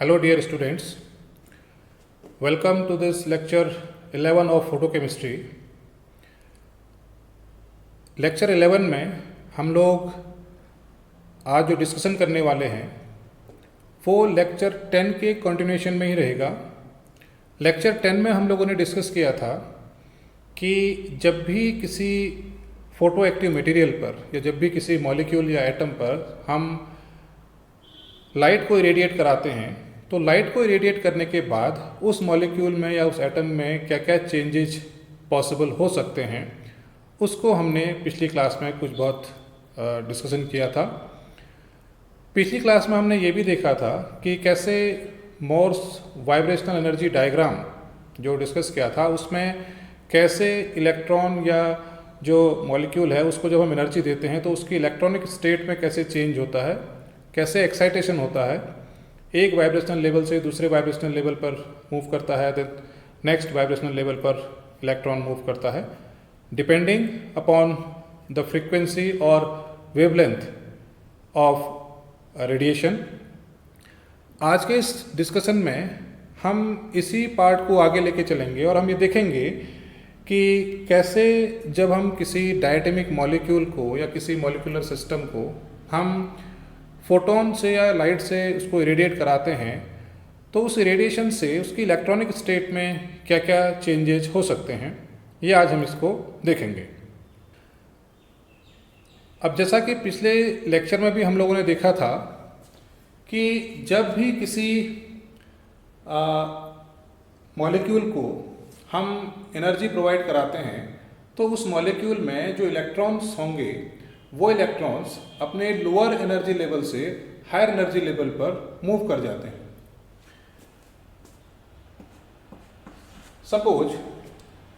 Hello dear students, welcome to this lecture 11 of photochemistry. Lecture 11 में हम लोग आज जो डिस्कशन करने वाले हैं वो लेक्चर 10 के कंटिन्यूएशन में ही रहेगा। लेक्चर 10 में हम लोगों ने डिस्कस किया था कि जब भी किसी फोटो एक्टिव मटेरियल पर या जब भी किसी मॉलिक्यूल या एटम पर हम लाइट को इरेडिएट कराते हैं तो लाइट को इरेडिएट करने के बाद उस मॉलिक्यूल में या उस एटम में क्या क्या चेंजेज पॉसिबल हो सकते हैं उसको हमने पिछली क्लास में कुछ बहुत डिस्कशन किया था। पिछली क्लास में हमने ये भी देखा था कि कैसे मोर्स वाइब्रेशनल एनर्जी डायग्राम जो डिस्कस किया था उसमें कैसे इलेक्ट्रॉन या जो मॉलिक्यूल है उसको जब हम एनर्जी देते हैं तो उसकी इलेक्ट्रॉनिक स्टेट में कैसे चेंज होता है, कैसे एक्साइटेशन होता है, एक वाइब्रेशनल लेवल से दूसरे वाइब्रेशनल लेवल पर मूव करता है, देन नेक्स्ट वाइब्रेशनल लेवल पर इलेक्ट्रॉन मूव करता है डिपेंडिंग अपॉन द फ्रीक्वेंसी और वेवलेंथ ऑफ रेडिएशन। आज के इस डिस्कशन में हम इसी पार्ट को आगे लेके चलेंगे और हम ये देखेंगे कि कैसे जब हम किसी डायटोमिक मॉलिक्यूल को या किसी मॉलिक्यूलर सिस्टम को हम फोटोन से या लाइट से उसको इरेडिएट कराते हैं तो उस इरेडिएशन से उसकी इलेक्ट्रॉनिक स्टेट में क्या क्या चेंजेज हो सकते हैं, ये आज हम इसको देखेंगे। अब जैसा कि पिछले लेक्चर में भी हम लोगों ने देखा था कि जब भी किसी मॉलिक्यूल को हम एनर्जी प्रोवाइड कराते हैं तो उस मॉलिक्यूल में जो इलेक्ट्रॉन्स होंगे वो इलेक्ट्रॉन्स अपने लोअर एनर्जी लेवल से हायर एनर्जी लेवल पर मूव कर जाते हैं। सपोज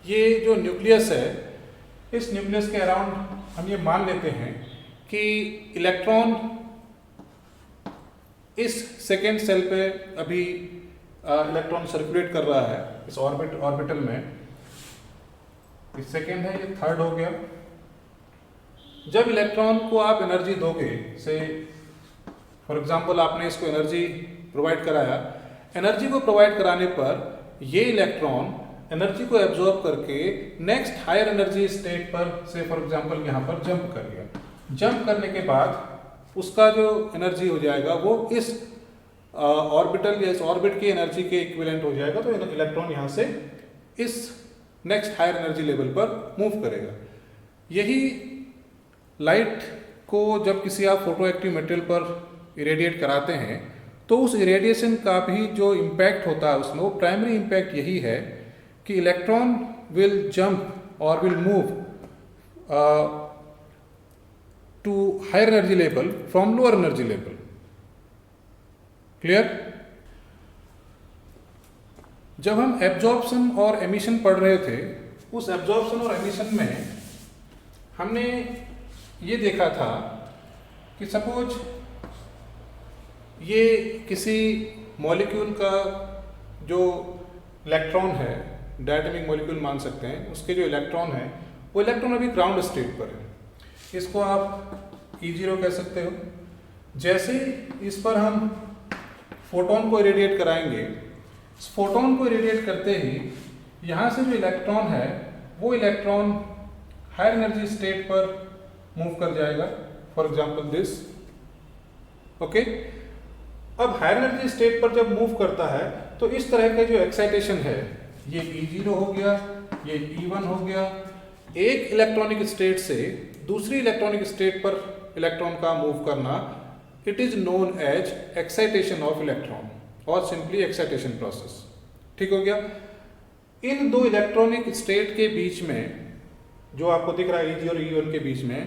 ये जो न्यूक्लियस है, इस न्यूक्लियस के अराउंड हम ये मान लेते हैं कि इलेक्ट्रॉन इस सेकेंड सेल पे अभी इलेक्ट्रॉन सर्कुलेट कर रहा है इस ऑर्बिटल में। ये सेकेंड है, ये थर्ड हो गया। जब इलेक्ट्रॉन को आप एनर्जी दोगे, से फॉर एग्जांपल आपने इसको एनर्जी प्रोवाइड कराया, एनर्जी को प्रोवाइड कराने पर ये इलेक्ट्रॉन एनर्जी को एब्जॉर्ब करके नेक्स्ट हायर एनर्जी स्टेट पर से फॉर एग्जांपल यहाँ पर जंप कर गया। जंप करने के बाद उसका जो एनर्जी हो जाएगा वो इस ऑर्बिटल या इस ऑर्बिट की एनर्जी के इक्विवेलेंट हो जाएगा। तो इलेक्ट्रॉन यहाँ से इस नेक्स्ट हायर एनर्जी लेवल पर मूव करेगा। यही लाइट को जब किसी आप फोटो एक्टिव मटेरियल पर इरेडिएट कराते हैं तो उस इरेडिएशन का भी जो इम्पैक्ट होता है उसमें वो प्राइमरी इम्पैक्ट यही है कि इलेक्ट्रॉन विल जंप और will move to higher energy level from lower energy level. Clear? जब हम एब्जॉर्प्शन और एमिशन पढ़ रहे थे, उस एब्जॉर्प्शन और एमिशन में हमने ये देखा था कि सपोज ये किसी मॉलिक्यूल का जो इलेक्ट्रॉन है, डायटोमिक मॉलिक्यूल मान सकते हैं, उसके जो इलेक्ट्रॉन है वो इलेक्ट्रॉन अभी ग्राउंड स्टेट पर है। इसको आप E0 कह सकते हो। जैसे इस पर हम फोटोन को इरेडिएट कराएंगे, इस फोटोन को इरेडिएट करते ही यहाँ से जो इलेक्ट्रॉन है वो इलेक्ट्रॉन हायर एनर्जी स्टेट पर मूव कर जाएगा, फॉर एग्जाम्पल दिस। ओके, अब हायर एनर्जी स्टेट पर जब मूव करता है तो इस तरह का जो एक्साइटेशन है, ये E0 हो गया, ये E1 हो गया। एक इलेक्ट्रॉनिक स्टेट से दूसरी इलेक्ट्रॉनिक स्टेट पर इलेक्ट्रॉन का मूव करना, it is known as excitation of electron और सिंपली एक्साइटेशन प्रोसेस। ठीक हो गया। इन दो इलेक्ट्रॉनिक स्टेट के बीच में जो आपको दिख रहा है E0 और E1 के बीच में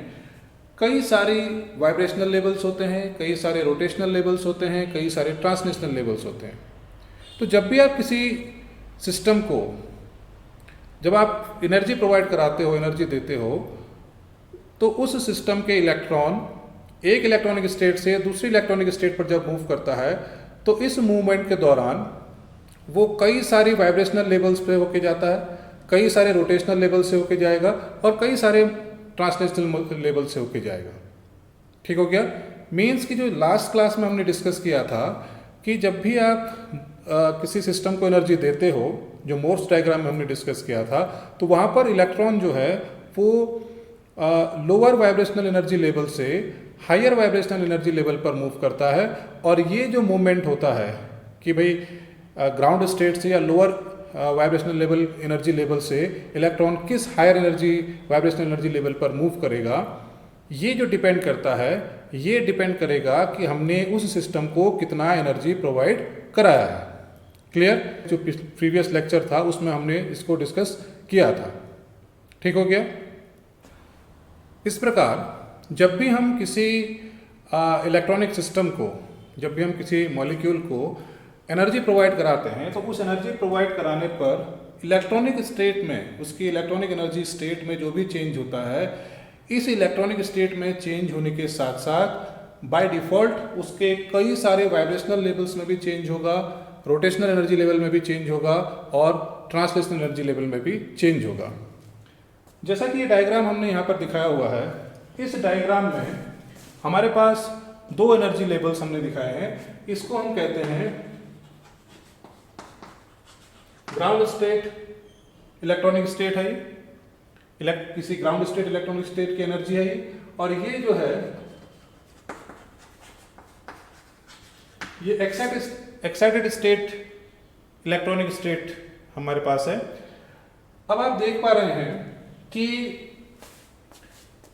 कई सारी वाइब्रेशनल लेवल्स होते हैं, कई सारे रोटेशनल लेवल्स होते हैं, कई सारे ट्रांसलेशनल लेवल्स होते हैं। तो जब भी आप किसी सिस्टम को जब आप एनर्जी प्रोवाइड कराते हो, एनर्जी देते हो, तो उस सिस्टम के इलेक्ट्रॉन एक इलेक्ट्रॉनिक स्टेट से दूसरी इलेक्ट्रॉनिक स्टेट पर जब मूव करता है तो इस मूवमेंट के दौरान वो कई सारी वाइब्रेशनल लेवल्स पे होके जाता है, कई सारे रोटेशनल लेवल से होके जाएगा और कई सारे ट्रांसलेशनल लेवल से होके जाएगा। ठीक हो गया। मीन्स की जो लास्ट क्लास में हमने डिस्कस किया था कि जब भी आप किसी सिस्टम को एनर्जी देते हो, जो मोर्स डायग्राम में हमने डिस्कस किया था, तो वहाँ पर इलेक्ट्रॉन जो है वो लोअर वाइब्रेशनल एनर्जी लेवल से हायर वाइब्रेशनल एनर्जी लेवल पर मूव करता है। और ये जो मूवमेंट होता है कि भाई ग्राउंड स्टेट से या lower vibrational level energy level से इलेक्ट्रॉन किस higher energy vibrational energy level पर मूव करेगा, ये जो डिपेंड करता है, ये डिपेंड करेगा कि हमने उस सिस्टम को कितना एनर्जी प्रोवाइड कराया है। क्लियर? जो प्रीवियस लेक्चर था उसमें हमने इसको डिस्कस किया था। ठीक हो गया? इस प्रकार जब भी हम किसी इलेक्ट्रॉनिक सिस्टम को, जब भी हम किसी मॉलिक्यूल को एनर्जी प्रोवाइड कराते हैं, तो उस एनर्जी प्रोवाइड कराने पर इलेक्ट्रॉनिक स्टेट में, उसकी इलेक्ट्रॉनिक एनर्जी स्टेट में जो भी चेंज होता है, इस इलेक्ट्रॉनिक स्टेट में चेंज होने के साथ साथ बाय डिफ़ॉल्ट उसके कई सारे वाइब्रेशनल लेवल्स में भी चेंज होगा, रोटेशनल एनर्जी लेवल में भी चेंज होगा और ट्रांसलेशनल एनर्जी लेवल में भी चेंज होगा। जैसा कि ये डायग्राम हमने यहाँ पर दिखाया हुआ है, इस डायग्राम में हमारे पास दो एनर्जी लेवल्स हमने दिखाए हैं। इसको हम कहते हैं ग्राउंड स्टेट इलेक्ट्रॉनिक स्टेट है, किसी ग्राउंड स्टेट इलेक्ट्रॉनिक स्टेट की एनर्जी है। और ये जो है ये एक्साइटेड स्टेट इलेक्ट्रॉनिक स्टेट हमारे पास है। अब आप देख पा रहे हैं कि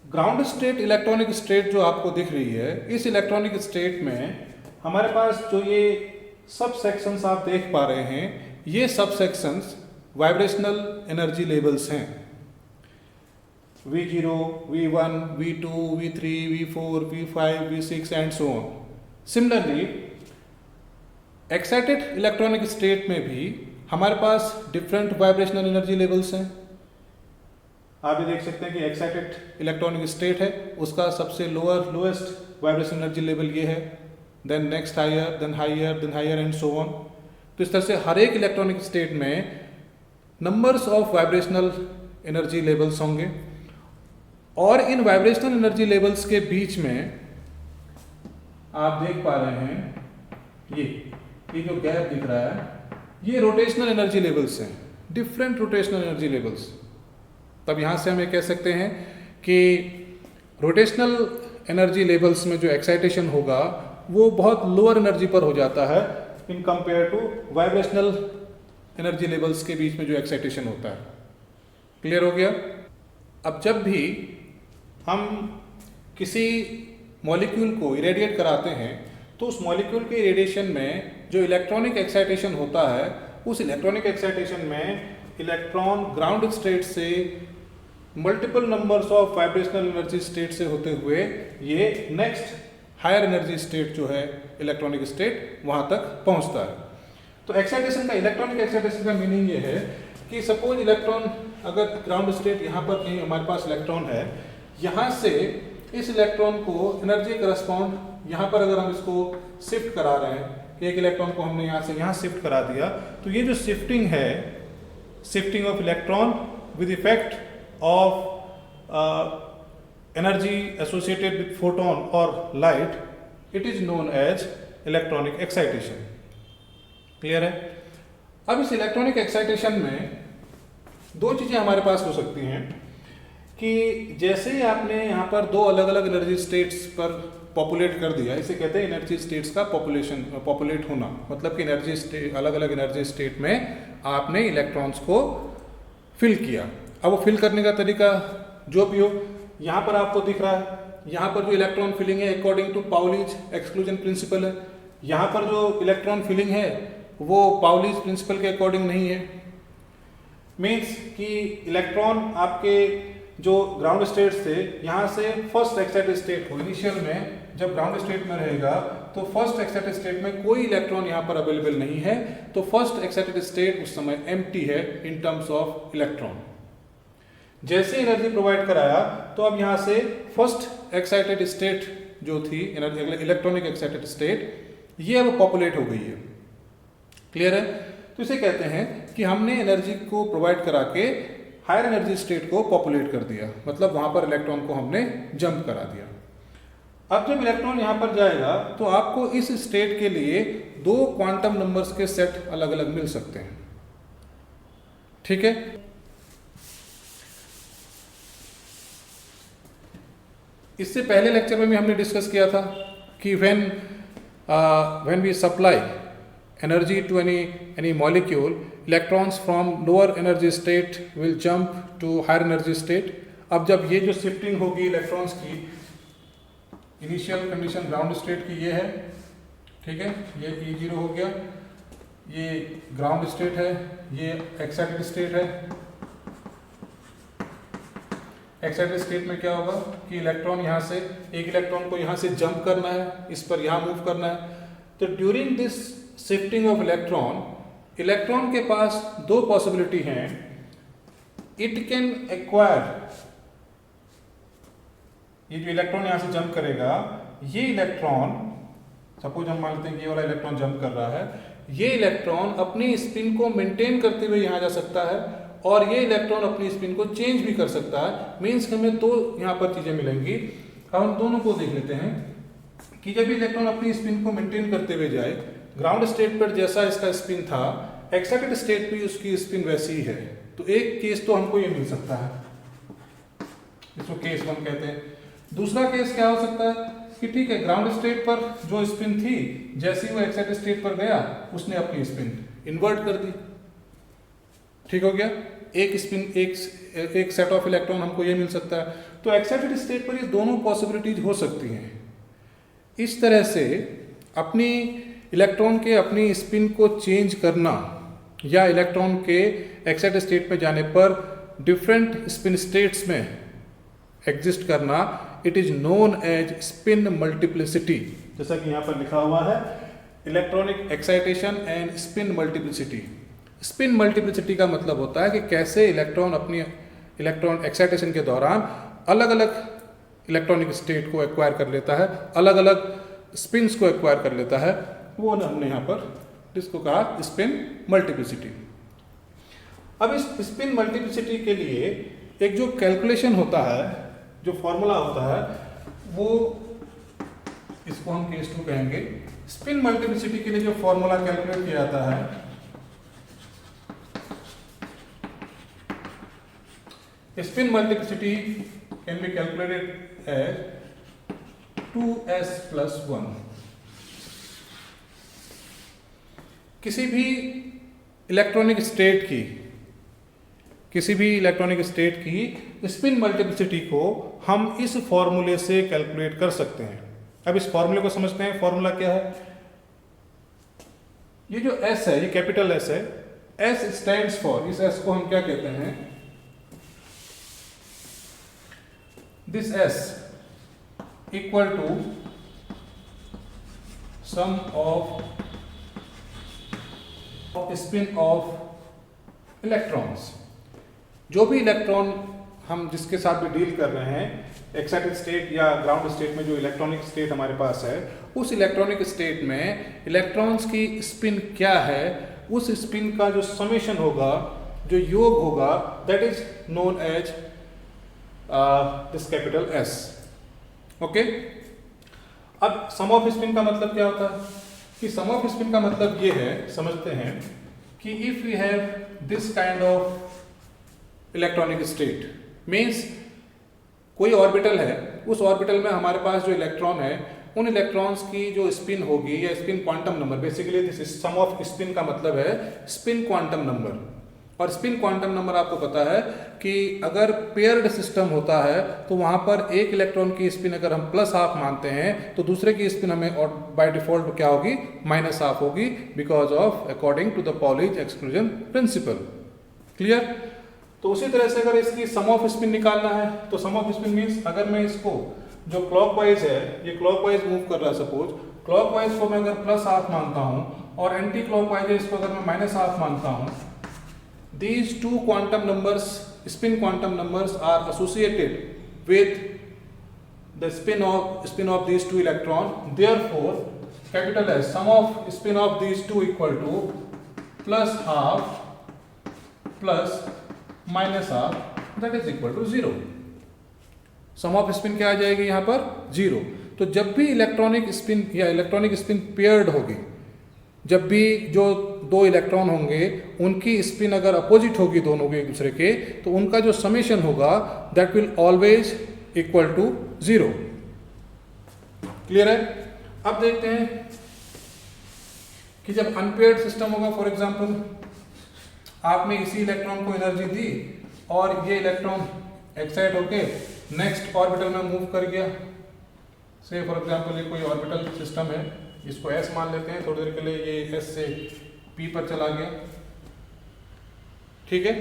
ग्राउंड स्टेट इलेक्ट्रॉनिक स्टेट जो आपको दिख रही है, इस इलेक्ट्रॉनिक स्टेट में हमारे पास जो ये सब सेक्शंस आप देख पा रहे हैं, ये सब सेक्शंस वाइब्रेशनल एनर्जी लेवल्स हैं। V0, V1, V2, V3, V4, V5, V6 and so on. Similarly excited electronic state में भी हमारे पास डिफरेंट वाइब्रेशनल एनर्जी लेवल्स हैं। आप ये देख सकते हैं कि एक्साइटेड इलेक्ट्रॉनिक स्टेट है, उसका सबसे लोएस्ट वाइब्रेशन एनर्जी लेवल ये है, then next higher, then higher, then higher and so on. तो इस तरह से हर एक इलेक्ट्रॉनिक स्टेट में numbers of vibrational energy levels होंगे और इन वाइब्रेशनल एनर्जी लेवल्स के बीच में आप देख पा रहे हैं ये जो गैप दिख रहा है, ये रोटेशनल एनर्जी लेवल्स हैं, डिफरेंट रोटेशनल एनर्जी लेवल्स। तब यहाँ से हम ये कह सकते हैं कि रोटेशनल एनर्जी लेवल्स में जो एक्साइटेशन होगा वो बहुत लोअर एनर्जी पर हो जाता है in compare to vibrational energy levels के बीच में जो एक्साइटेशन होता है। क्लियर हो गया? अब जब भी हम किसी मॉलिक्यूल को इरेडिएट कराते हैं, तो उस मॉलिक्यूल के रेडिएशन में जो इलेक्ट्रॉनिक एक्साइटेशन होता है, उस इलेक्ट्रॉनिक एक्साइटेशन में इलेक्ट्रॉन ग्राउंड स्टेट से multiple numbers of vibrational energy state से होते हुए ये नेक्स्ट हायर एनर्जी स्टेट जो है इलेक्ट्रॉनिक स्टेट, वहाँ तक पहुँचता है। तो एक्साइटेशन का, इलेक्ट्रॉनिक एक्साइटेशन का मीनिंग ये है कि सपोज इलेक्ट्रॉन अगर ग्राउंड स्टेट यहाँ पर कहीं हमारे पास इलेक्ट्रॉन है, यहाँ से इस इलेक्ट्रॉन को एनर्जी करस्पॉन्ड, यहाँ पर अगर हम इसको शिफ्ट करा रहे हैं कि एक इलेक्ट्रॉन को हमने यहाँ से यहाँ शिफ्ट करा दिया, तो ये जो शिफ्टिंग है, shifting of electron with effect of energy associated with photon और light, it is known as electronic excitation. Clear है? अब इस इलेक्ट्रॉनिक एक्साइटेशन में दो चीज़ें हमारे पास हो सकती हैं कि जैसे ही आपने यहाँ पर दो अलग अलग एनर्जी स्टेट्स पर पॉपुलेट कर दिया, इसे कहते हैं एनर्जी स्टेट्स का पॉपुलेट होना। मतलब कि एनर्जी स्टेट, अलग अलग एनर्जी स्टेट में आपने इलेक्ट्रॉन्स को फिल किया। अब वो फिल करने का तरीका जो भी हो, यहाँ पर आपको दिख रहा है, यहाँ पर जो इलेक्ट्रॉन फिलिंग है according to Pauli's exclusion principle है। यहाँ पर जो इलेक्ट्रॉन फिलिंग है वो पाउलीज प्रिंसिपल के अकॉर्डिंग नहीं है। मीन्स कि इलेक्ट्रॉन आपके जो ग्राउंड स्टेट से यहाँ से फर्स्ट एक्साइटेड स्टेट हो, इनिशियल में जब ग्राउंड स्टेट में रहेगा तो फर्स्ट एक्साइटेड स्टेट में कोई इलेक्ट्रॉन यहाँ पर अवेलेबल नहीं है, तो फर्स्ट एक्साइटेड स्टेट उस समय एम्प्टी है इन टर्म्स ऑफ इलेक्ट्रॉन। जैसे एनर्जी प्रोवाइड कराया तो अब यहाँ से फर्स्ट एक्साइटेड स्टेट जो थी इलेक्ट्रॉनिक एक्साइटेड स्टेट, ये अब पॉपुलेट हो गई है। क्लियर है? तो इसे कहते हैं कि हमने एनर्जी को प्रोवाइड करा के हायर एनर्जी स्टेट को पॉपुलेट कर दिया, मतलब वहाँ पर इलेक्ट्रॉन को हमने जंप करा दिया। अब जब इलेक्ट्रॉन यहाँ पर जाएगा तो आपको इस स्टेट के लिए दो क्वांटम नंबर्स के सेट अलग अलग मिल सकते हैं, ठीक है। इससे पहले लेक्चर में भी हमने डिस्कस किया था कि when we supply energy to any molecule, electrons from lower energy state will jump to higher energy state. अब जब ये जो शिफ्टिंग होगी इलेक्ट्रॉन्स की, इनिशियल कंडीशन ग्राउंड स्टेट की ये है, ठीक है, ये E0 हो गया, ये ग्राउंड स्टेट है, ये एक्साइटेड स्टेट है। एक्साइटेड स्टेट में क्या होगा कि इलेक्ट्रॉन यहाँ से, एक इलेक्ट्रॉन को यहाँ से जंप करना है, इस पर यहाँ मूव करना है। तो during this shifting of electron के पास दो पॉसिबिलिटी हैं। इट कैन एक्वायर, ये जो इलेक्ट्रॉन यहाँ से जंप करेगा, ये इलेक्ट्रॉन, सपोज हम मानते हैं कि ये वाला इलेक्ट्रॉन जंप कर रहा है, ये इलेक्ट्रॉन अपनी स्पिन को मेंटेन करते हुए यहाँ जा सकता है और ये इलेक्ट्रॉन अपनी स्पिन को चेंज भी कर सकता है। मीन्स हमें दो यहाँ पर चीजें मिलेंगी। अब हम दोनों को देख लेते हैं कि जब इलेक्ट्रॉन अपनी स्पिन को मेंटेन करते हुए जाए, ग्राउंड स्टेट पर जैसा इसका स्पिन था, एक्साइटेड स्टेट पे उसकी स्पिन वैसी ही है। तो एक केस तो हमको ये मिल सकता है, इसको केस 1 कहते हैं। दूसरा केस क्या हो सकता है कि ठीक है, ग्राउंड स्टेट पर जो स्पिन थी, जैसे ही वो एक्साइटेड स्टेट पर गया, उसने अपनी स्पिन इन्वर्ट कर दी, ठीक हो गया। एक स्पिन, एक सेट ऑफ इलेक्ट्रॉन हमको ये मिल सकता है। तो एक्साइटेड स्टेट पर ये दोनों पॉसिबिलिटीज हो सकती हैं। इस तरह से अपनी इलेक्ट्रॉन के अपनी स्पिन को चेंज करना या इलेक्ट्रॉन के एक्साइटेड स्टेट में जाने पर डिफरेंट स्पिन स्टेट्स में एग्जिस्ट करना, it is known as spin multiplicity. जैसा कि यहाँ पर लिखा हुआ है, electronic excitation and spin multiplicity. Spin multiplicity का मतलब होता है कि कैसे इलेक्ट्रॉन अपनी इलेक्ट्रॉन एक्साइटेशन के दौरान अलग अलग इलेक्ट्रॉनिक स्टेट को एक्वायर कर लेता है, अलग अलग स्पिन्स को एक्वायर कर लेता है। वो हमने यहाँ पर जिसको कहा स्पिन मल्टीप्लिसिटी। अब इस स्पिन मल्टीप्लिसिटी के लिए एक जो कैलकुलेशन होता है, जो फॉर्मूला होता है, वो इसको हम केस 2 कहेंगे। स्पिन मल्टीप्लिसिटी के लिए जो फॉर्मूला कैलकुलेट किया जाता है, spin multiplicity can be calculated as 2s plus 1। किसी भी इलेक्ट्रॉनिक स्टेट की स्पिन मल्टीप्लिसिटी को हम इस फॉर्मूले से कैलकुलेट कर सकते हैं। अब इस फॉर्मूले को समझते हैं। फॉर्मूला क्या है? ये जो s है, ये कैपिटल S है। s स्टैंड्स फॉर, इस s को हम क्या कहते हैं? This S equal to sum of spin of electrons। जो भी इलेक्ट्रॉन हम जिसके साथ भी डील कर रहे हैं, एक्साइटेड स्टेट या ग्राउंड स्टेट में जो इलेक्ट्रॉनिक स्टेट हमारे पास है, उस इलेक्ट्रॉनिक स्टेट में इलेक्ट्रॉन्स की स्पिन क्या है, उस स्पिन का जो समेशन होगा, जो योग होगा, that is known as this capital S। Okay. अब सम ऑफ स्पिन का मतलब क्या होता है? कि सम ऑफ स्पिन का मतलब ये है, समझते हैं कि if we have this kind of electronic state, means कोई ऑर्बिटल है, उस ऑर्बिटल में हमारे पास जो इलेक्ट्रॉन है, उन इलेक्ट्रॉन्स की जो स्पिन होगी या spin quantum number, basically this is sum of spin का मतलब है स्पिन क्वांटम नंबर। और स्पिन क्वांटम नंबर आपको पता है कि अगर पेयर्ड सिस्टम होता है तो वहां पर एक इलेक्ट्रॉन की स्पिन अगर हम +½ मानते हैं तो दूसरे की स्पिन हमें और बाय डिफॉल्ट क्या होगी? -½ होगी, because of according to the Pauli's exclusion principle. Clear? तो उसी तरह से अगर इसकी सम ऑफ स्पिन निकालना है तो सम ऑफ स्पिन मीन्स अगर मैं इसको जो क्लॉकवाइज है, ये क्लॉकवाइज मूव कर रहा है, सपोज क्लॉकवाइज को मैं अगर +½ मानता हूं और एंटी क्लॉकवाइज है इसको अगर मैं -½ मानता हूं, these two quantum numbers, spin quantum numbers, are associated with the spin of these two electrons. Therefore, capital S, sum of spin of these two equal to +½ plus -½ that is equal to 0। Sum of spin क्या आ जाएगी यहाँ पर? 0। तो जब भी electronic spin या electronic spin paired होगी, जब भी जो दो इलेक्ट्रॉन होंगे उनकी स्पिन अगर अपोजिट होगी दोनों के एक दूसरे के, तो उनका जो समेशन होगा that will always equal to 0। Clear है? अब देखते हैं कि जब अनपेयर्ड सिस्टम होगा, फॉर एग्जांपल आपने इसी इलेक्ट्रॉन को एनर्जी दी और ये इलेक्ट्रॉन एक्साइट होके नेक्स्ट ऑर्बिटल में मूव कर गया। से फॉर एग्जांपल ये कोई ऑर्बिटल सिस्टम है, इसको S मान लेते हैं, थोड़ी देर के लिए ये S से P पर चला गया। ठीक है,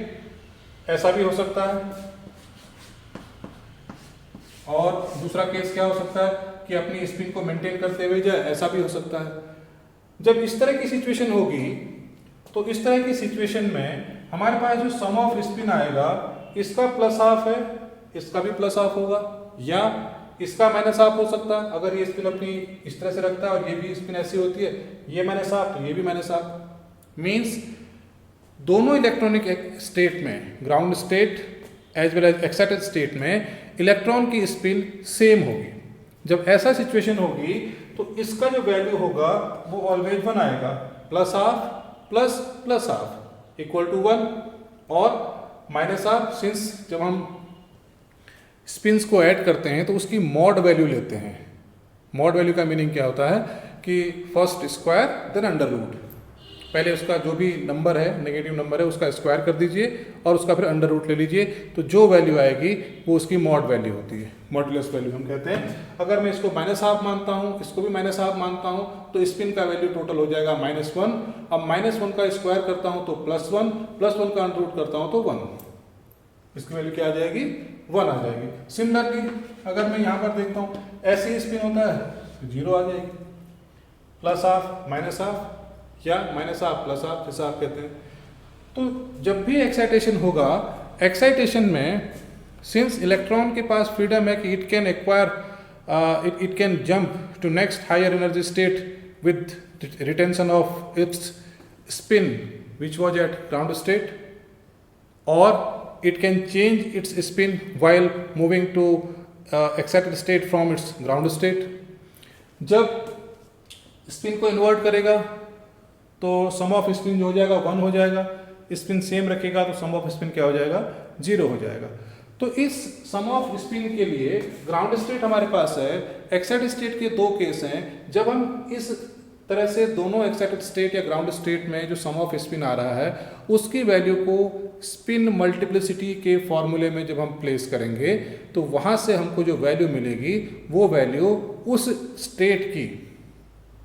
ऐसा भी हो सकता है। और दूसरा केस क्या हो सकता है कि अपनी स्पिन को मेंटेन करते हुए जाए, ऐसा भी हो सकता है। जब इस तरह की सिचुएशन होगी, तो इस तरह की सिचुएशन में हमारे पास जो सम ऑफ स्पिन आएगा, इसका प्लस हाफ है, इसका भी प्लस हाफ होगा, या इसका माइनस हाफ हो सकता है। अगर ये स्पिन अपनी इस तरह से रखता है और ये भी स्पिन ऐसी होती है, ये माइनस हाफ तो ये भी माइनस हाफ। मीन्स दोनों इलेक्ट्रॉनिक स्टेट में, ground state as well as excited state में, इलेक्ट्रॉन की स्पिन सेम होगी। जब ऐसा सिचुएशन होगी तो इसका जो वैल्यू होगा वो ऑलवेज 1 आएगा, plus half plus plus half equal to 1, और माइनस हाफ सिंस जब हम स्पिन्स को ऐड करते हैं तो उसकी मॉड वैल्यू लेते हैं। मॉड वैल्यू का मीनिंग क्या होता है कि first square then under root, पहले उसका जो भी नंबर है, नेगेटिव नंबर है, उसका स्क्वायर कर दीजिए और उसका फिर अंडर रूट ले लीजिए, तो जो वैल्यू आएगी वो उसकी मॉड वैल्यू होती है, मॉडुलस वैल्यू हम कहते हैं। अगर मैं इसको माइनस हाफ मानता हूँ, इसको भी माइनस हाफ मानता हूँ, तो स्पिन का वैल्यू टोटल हो जाएगा -1। अब -1 का स्क्वायर करता हूँ तो +1, +1 का अंडर रूट करता हूँ तो 1, इसकी वैल्यू क्या आ जाएगी? 1 आ जाएगी। सिमिलरली अगर मैं यहाँ पर देखता हूँ, ऐसे ही स्पिन होता है, 0 आ जाएगी, प्लस हाफ माइनस हाफ या माइनस हाफ प्लस हाफ, जैसा आप कहते हैं। तो जब भी एक्साइटेशन होगा, एक्साइटेशन में सिंस इलेक्ट्रॉन के पास फ्रीडम है कि it can acquire, it can jump to next higher energy state with retention of its spin which was at ground state, और it can change its spin while moving to excited state from its ground state. जब spin को invert करेगा तो सम of spin जो हो जाएगा 1 हो जाएगा, स्पिन सेम रखेगा तो सम ऑफ स्पिन क्या हो जाएगा? 0 हो जाएगा। तो इस सम ऑफ स्पिन के लिए ग्राउंड स्टेट हमारे पास है, एक्साइटेड स्टेट के 2 केस हैं। जब हम इस तरह से दोनों एक्साइटेड स्टेट या ग्राउंड स्टेट में जो सम ऑफ स्पिन आ रहा है उसकी वैल्यू को स्पिन मल्टीप्लिसिटी के फॉर्मूले में जब हम प्लेस करेंगे, तो वहाँ से हमको जो वैल्यू मिलेगी वो वैल्यू उस स्टेट की,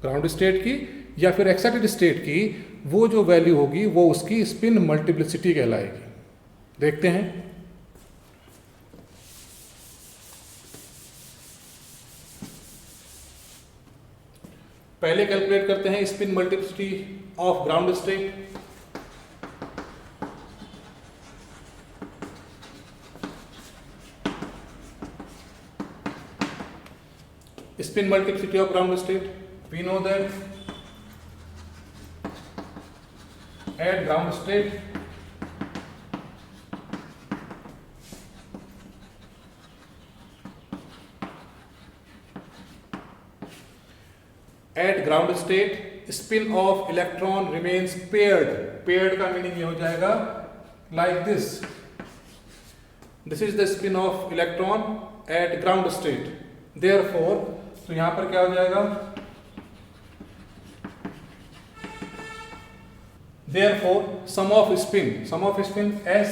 ग्राउंड स्टेट की या फिर एक्साइटेड स्टेट की, वो जो वैल्यू होगी वो उसकी स्पिन मल्टीप्लिसिटी कहलाएगी। देखते हैं। पहले कैलकुलेट करते हैं spin multiplicity of ground state. Spin multiplicity of ground state, we know that at ground state spin of electron remains paired. Paired का मीनिंग ये हो जाएगा like this. This is the spin of electron at ground state. Therefore तो यहां पर क्या हो जाएगा? Therefore sum of spin S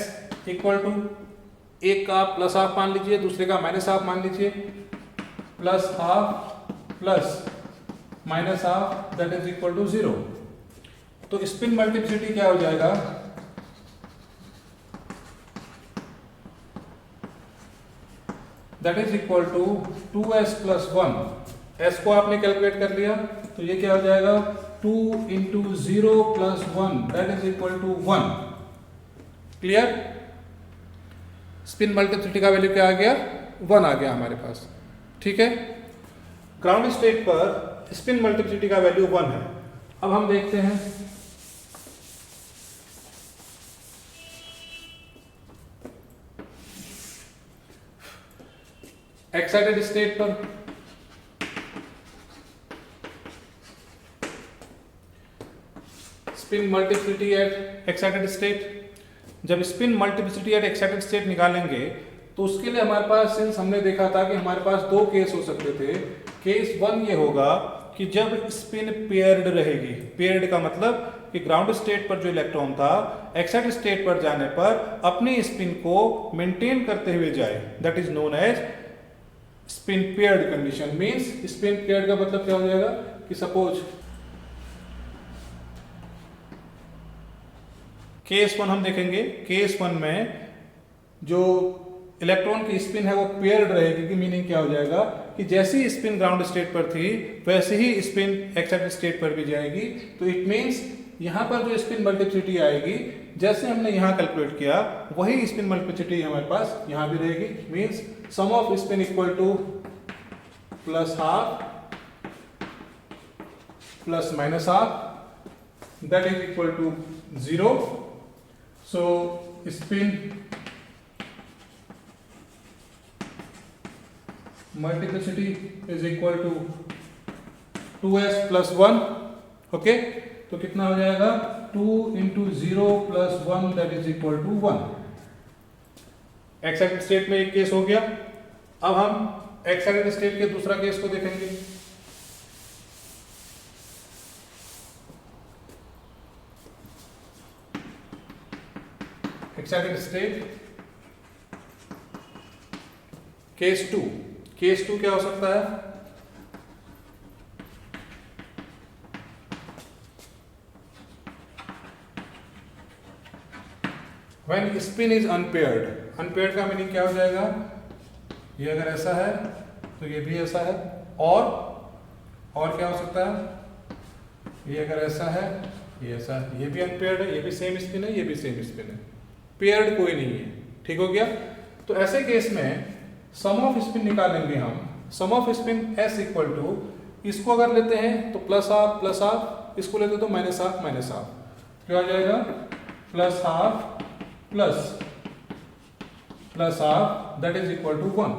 equal to एक का प्लस हाफ मान लीजिए, दूसरे का माइनस हाफ मान लीजिए, plus half plus minus half that is equal to 0। तो स्पिन मल्टीप्लिसिटी क्या हो जाएगा? That is equal to 2s plus 1। s को आपने कैलकुलेट कर लिया तो ये क्या हो जाएगा? 2 into 0 plus 1 that is equal to 1। Clear? Spin multiplicity का वैल्यू क्या आ गया? 1 आ गया हमारे पास। ठीक है, ग्राउंड स्टेट पर स्पिन मल्टीप्लिसिटी का वैल्यू 1 है। अब हम देखते हैं एक्साइटेड स्टेट पर spin multiplicity at excited state. जब spin multiplicity at excited state निकालेंगे तो उसके लिए हमारे पास, सिंस हमने देखा था कि हमारे पास दो केस हो सकते थे। केस वन ये होगा कि जब स्पिन पेयर्ड रहेगी। पेयर्ड का मतलब कि ग्राउंड स्टेट पर जो इलेक्ट्रॉन था एक्साइटेड स्टेट पर जाने पर अपनी स्पिन को मेंटेन करते हुए जाए, that is known as spin paired condition. Means spin paired का मतलब क्या हो जाएगा कि सपोज केस वन हम देखेंगे। केस वन में जो इलेक्ट्रॉन की स्पिन है वो पेयर्ड रहेगी कि मीनिंग क्या हो जाएगा कि जैसी स्पिन ग्राउंड स्टेट पर थी वैसे ही स्पिन एक्साइटेड स्टेट पर भी जाएगी। तो इट मींस यहां पर जो स्पिन मल्टीप्लिसिटी आएगी जैसे हमने यहां कैलकुलेट किया वही स्पिन मल्टीप्लिसिटी हमारे पास यहां भी रहेगी। Means sum of spin equal to plus half plus minus half that is equal to 0। So spin multiplicity is equal to 2s plus 1। Okay, तो कितना हो जाएगा 2 into 0 plus 1 that is equal to 1। Excited state में एक case हो गया। अब हम एक्साइटेड स्टेट के दूसरा केस को देखेंगे। Excited state case 2। केस 2 क्या हो सकता है? When spin is unpaired, unpaired का मीनिंग क्या हो जाएगा? ये अगर ऐसा है तो ये भी ऐसा है, और क्या हो सकता है? ये अगर ऐसा है ये ऐसा है, ये भी अनपेयर्ड है, ये भी सेम स्पिन है, ये भी सेम स्पिन है, पेयर्ड कोई नहीं है। ठीक हो गया। तो ऐसे केस में सम ऑफ स्पिन निकालेंगे हम। Sum of spin s equal to, इसको अगर लेते हैं तो प्लस हाफ, इसको लेते तो माइनस हाफ। क्या हो जाएगा? Plus half plus half that is equal to 1।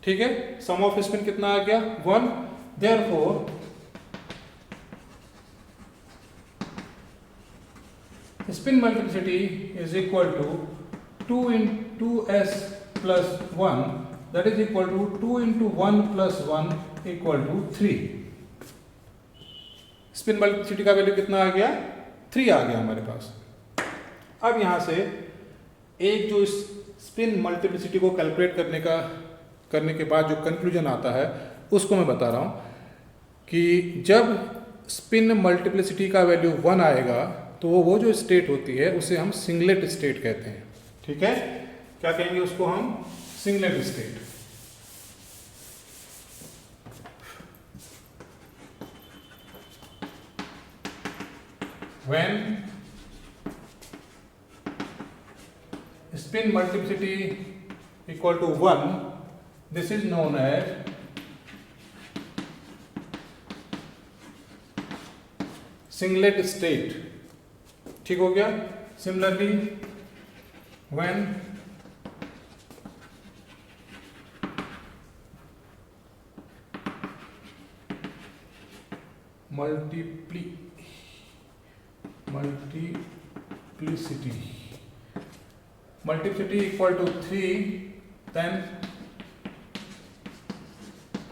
ठीक है, सम ऑफ स्पिन कितना आ गया? 1। Therefore spin multiplicity is equal to 2 into s plus 1 that is equal to 2 into 1 plus 1 equal to 3। Spin multiplicity का value कितना आ गया? 3 आ गया हमारे पास। अब यहां से एक जो इस स्पिन मल्टीप्लिसिटी को कैलकुलेट करने के बाद जो कंक्लूजन आता है उसको मैं बता रहा हूं कि जब स्पिन मल्टीप्लिसिटी का वैल्यू 1 आएगा तो वो जो स्टेट होती है उसे हम सिंगलेट स्टेट कहते हैं। ठीक है, क्या कहेंगे उसको हम? Singlet state. When spin multiplicity equal to 1, this is known as singlet state। ठीक हो गया। Similarly when multiplicity equal to 3 then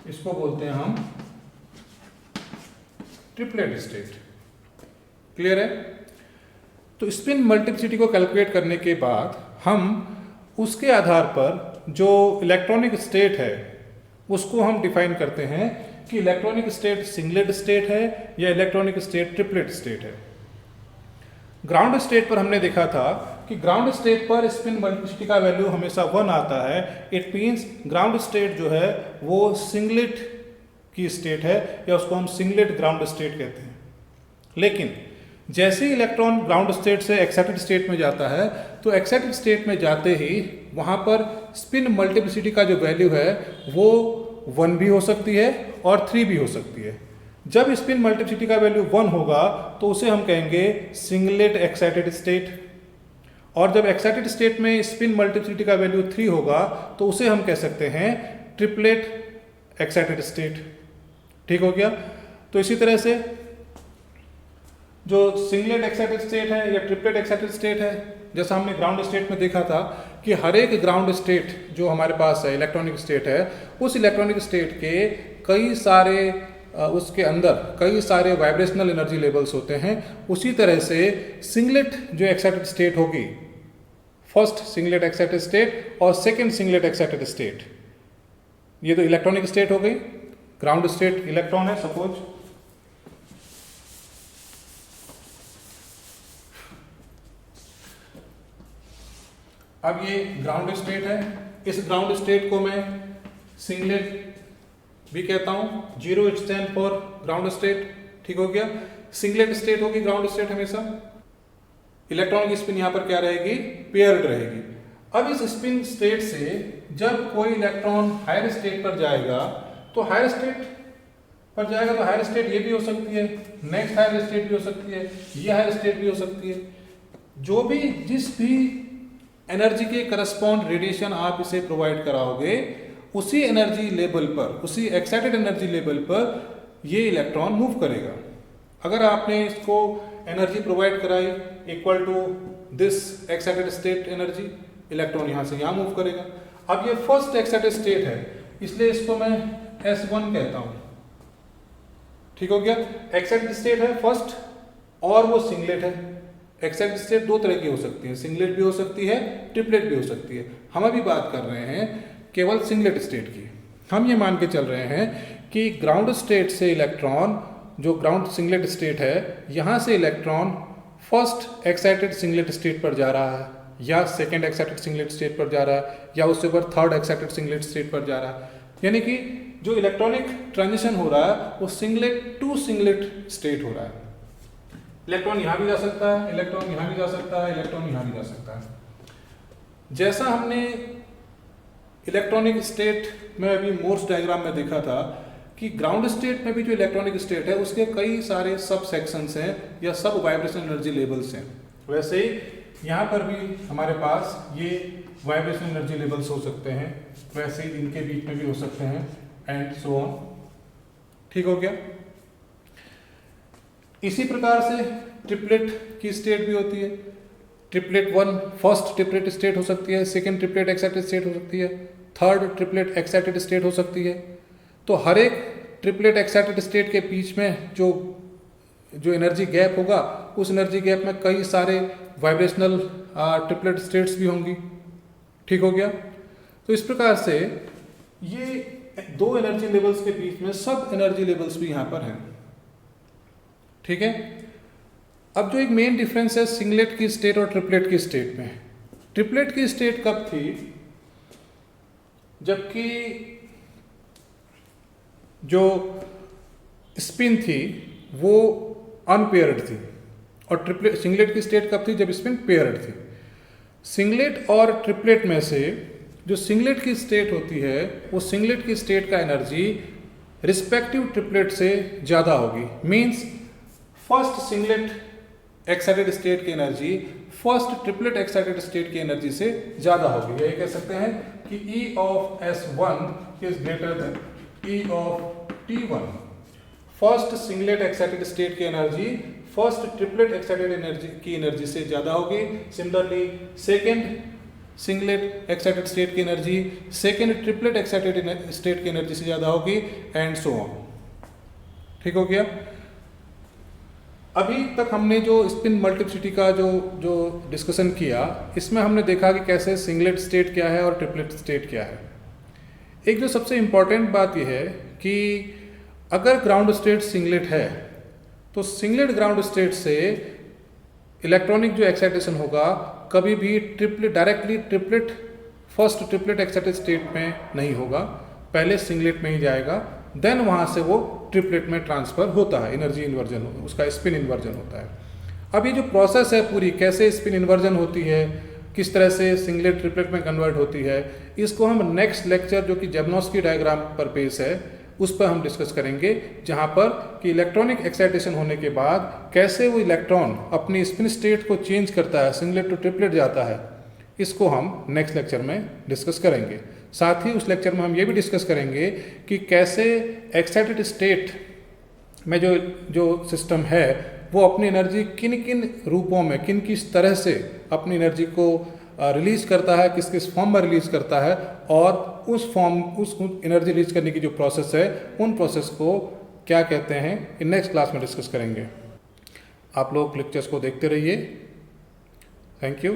इसको बोलते हैं हम ट्रिपलेट स्टेट। क्लियर है? तो स्पिन मल्टीप्लिसिटी को कैलकुलेट करने के बाद हम उसके आधार पर जो इलेक्ट्रॉनिक स्टेट है उसको हम डिफाइन करते हैं कि इलेक्ट्रॉनिक स्टेट सिंगलेट स्टेट है या इलेक्ट्रॉनिक स्टेट ट्रिपलेट स्टेट है। ग्राउंड स्टेट पर हमने देखा था कि ग्राउंड स्टेट पर स्पिन मल्टीप्लिसिटी का वैल्यू हमेशा 1 आता है। इट मींस ग्राउंड स्टेट जो है वो सिंगलेट की स्टेट है या उसको हम सिंगलेट ग्राउंड स्टेट कहते हैं। लेकिन जैसे ही इलेक्ट्रॉन ग्राउंड स्टेट से एक्साइटेड स्टेट में जाता है तो एक्साइटेड स्टेट में जाते ही वहाँ पर स्पिन मल्टीप्लिसिटी का जो वैल्यू है वो 1 भी हो सकती है और 3 भी हो सकती है। जब स्पिन मल्टीप्लिसिटी का वैल्यू 1 होगा तो उसे हम कहेंगे सिंगलेट एक्साइटेड स्टेट, और जब एक्साइटेड स्टेट में स्पिन मल्टीप्लिसिटी का वैल्यू 3 होगा तो उसे हम कह सकते हैं ट्रिपलेट एक्साइटेड स्टेट। ठीक हो गया। तो इसी तरह से जो सिंगलेट एक्साइटेड स्टेट है या ट्रिपलेट एक्साइटेड स्टेट है, जैसा हमने ग्राउंड स्टेट में देखा था कि हर एक ग्राउंड स्टेट जो हमारे पास है इलेक्ट्रॉनिक स्टेट है, उस इलेक्ट्रॉनिक स्टेट के कई सारे उसके अंदर कई सारे वाइब्रेशनल एनर्जी लेवल्स होते हैं। उसी तरह से सिंगलेट जो एक्साइटेड स्टेट होगी, फर्स्ट सिंगलेट एक्साइटेड स्टेट और सेकेंड सिंगलेट एक्साइटेड स्टेट, ये तो इलेक्ट्रॉनिक स्टेट हो गई। ग्राउंड स्टेट इलेक्ट्रॉन है सपोज, अब ये ग्राउंड स्टेट है। इस ग्राउंड स्टेट को मैं सिंगलेट भी कहता हूं, 0 स्टैंड फॉर ग्राउंड स्टेट, ठीक हो गया। सिंगलेट स्टेट होगी ग्राउंड स्टेट हमेशा, इलेक्ट्रॉन की स्पिन यहां पर क्या रहेगी, पेयर्ड रहेगी। अब इस स्पिन स्टेट से जब कोई इलेक्ट्रॉन हायर स्टेट पर जाएगा तो हायर स्टेट पर जाएगा तो हायर स्टेट ये भी हो सकती है, नेक्स्ट हायर स्टेट भी हो सकती है, ये हायर स्टेट भी हो सकती है। जो भी जिस भी एनर्जी के करस्पॉन्ड रेडिएशन आप इसे प्रोवाइड कराओगे, उसी एनर्जी लेवल पर, उसी एक्साइटेड एनर्जी लेवल पर ये इलेक्ट्रॉन मूव करेगा। अगर आपने इसको एनर्जी प्रोवाइड कराई equal to this excited state energy, electron यहां से यहां मूव करेगा। अब ये फर्स्ट एक्साइटेड स्टेट है, इसलिए इसको मैं S1 कहता हूं, ठीक हो गया। एक्साइटेड स्टेट है फर्स्ट और वो सिंगलेट है। एक्साइटेड स्टेट दो तरह की हो सकती है, सिंगलेट भी हो सकती है, ट्रिपलेट भी हो सकती है। हम अभी बात कर रहे हैं केवल सिंगलेट स्टेट की। हम ये मान के चल रहे हैं कि ग्राउंड स्टेट से इलेक्ट्रॉन, जो ग्राउंड सिंगलेट स्टेट है, यहाँ से electron first excited singlet state पर जा रहा है, या सेकेंड एक्साइटेड सिंगलेट स्टेट पर जा रहा है, या उससे ऊपर थर्ड एक्साइटेड सिंगलेट स्टेट पर जा रहा है। यानी कि जो इलेक्ट्रॉनिक ट्रांजिशन हो रहा है वो सिंगलेट टू सिंगलेट स्टेट हो रहा है। इलेक्ट्रॉन यहां भी जा सकता है, इलेक्ट्रॉन यहां भी जा सकता है, इलेक्ट्रॉन यहां भी जा सकता है। जैसा हमने इलेक्ट्रॉनिक स्टेट में अभी मोर्स डायग्राम में देखा था कि ग्राउंड स्टेट में भी जो इलेक्ट्रॉनिक स्टेट है उसके कई सारे सब सेक्शंस हैं या सब वाइब्रेशन एनर्जी लेवल्स हैं, वैसे ही यहाँ पर भी हमारे पास ये वाइब्रेशन एनर्जी लेवल्स हो सकते हैं, वैसे ही इनके बीच में भी हो सकते हैं, एंड सो ऑन, ठीक हो गया। इसी प्रकार से ट्रिपलेट की स्टेट भी होती है। ट्रिपलेट 1 फर्स्ट ट्रिपलेट स्टेट हो सकती है, सेकेंड ट्रिपलेट एक्साइटेड स्टेट हो सकती है, थर्ड ट्रिपलेट एक्साइटेड स्टेट हो सकती है। तो हर एक ट्रिपलेट एक्साइटेड स्टेट के बीच में जो एनर्जी गैप होगा, उस एनर्जी गैप में कई सारे वाइब्रेशनल ट्रिपलेट स्टेट्स भी होंगी, ठीक हो गया। तो इस प्रकार से ये दो एनर्जी लेवल्स के बीच में सब एनर्जी लेवल्स भी यहाँ पर हैं, ठीक है। अब जो एक मेन डिफरेंस है सिंगलेट की स्टेट और ट्रिपलेट की स्टेट में, ट्रिपलेट की स्टेट कब थी, जबकि जो स्पिन थी वो अनपेयर्ड थी, और ट्रिपलेट सिंगलेट की स्टेट कब थी, जब स्पिन पेयर्ड थी। सिंगलेट और ट्रिपलेट में से जो सिंगलेट की स्टेट होती है, वो सिंगलेट की स्टेट का एनर्जी रिस्पेक्टिव ट्रिपलेट से ज़्यादा होगी। Means first singlet excited state की energy first triplet excited state की एनर्जी से ज़्यादा होगी। यही कह सकते हैं कि E of S1 is greater than E of T1। First singlet excited state की energy first triplet excited energy की एनर्जी से ज़्यादा होगी। Similarly second singlet excited state की energy second triplet excited state की एनर्जी से ज़्यादा होगी, एंड सो ऑन, ठीक हो गया। अभी तक हमने जो स्पिन मल्टीप्लिसिटी का जो डिस्कशन किया, इसमें हमने देखा कि कैसे सिंगलेट स्टेट क्या है और ट्रिपलेट स्टेट क्या है। एक जो सबसे इम्पॉर्टेंट बात यह है कि अगर ग्राउंड स्टेट सिंगलेट है तो सिंगलेट ग्राउंड स्टेट से इलेक्ट्रॉनिक जो एक्साइटेशन होगा कभी भी triplet directly triplet first triplet excited state में नहीं होगा, पहले सिंगलेट में ही जाएगा, देन वहाँ से वो ट्रिपलेट में ट्रांसफ़र होता है, एनर्जी इन्वर्जन, उसका स्पिन इन्वर्जन होता है। अब ये जो प्रोसेस है पूरी, कैसे स्पिन इन्वर्जन होती है, किस तरह से सिंगलेट ट्रिपलेट में कन्वर्ट होती है, इसको हम नेक्स्ट लेक्चर जो कि जेबनॉस्की डायग्राम पर पेश है उस पर हम डिस्कस करेंगे, जहाँ पर कि इलेक्ट्रॉनिक एक्साइटेशन होने के बाद कैसे वो इलेक्ट्रॉन अपनी स्पिन स्टेट को चेंज करता है, सिंगलेट टू ट्रिपलेट जाता है, इसको हम नेक्स्ट लेक्चर में डिस्कस करेंगे। साथ ही उस लेक्चर में हम ये भी डिस्कस करेंगे कि कैसे एक्साइटेड स्टेट में जो सिस्टम है वो अपनी एनर्जी किन किन रूपों में, किन किस तरह से अपनी एनर्जी को रिलीज करता है, किस किस फॉर्म में रिलीज करता है, और उस एनर्जी रिलीज करने की जो प्रोसेस है, उन प्रोसेस को क्या कहते हैं, इन नेक्स्ट क्लास में डिस्कस करेंगे। आप लोग लेक्चर्स को देखते रहिए। Thank you,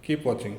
keep watching.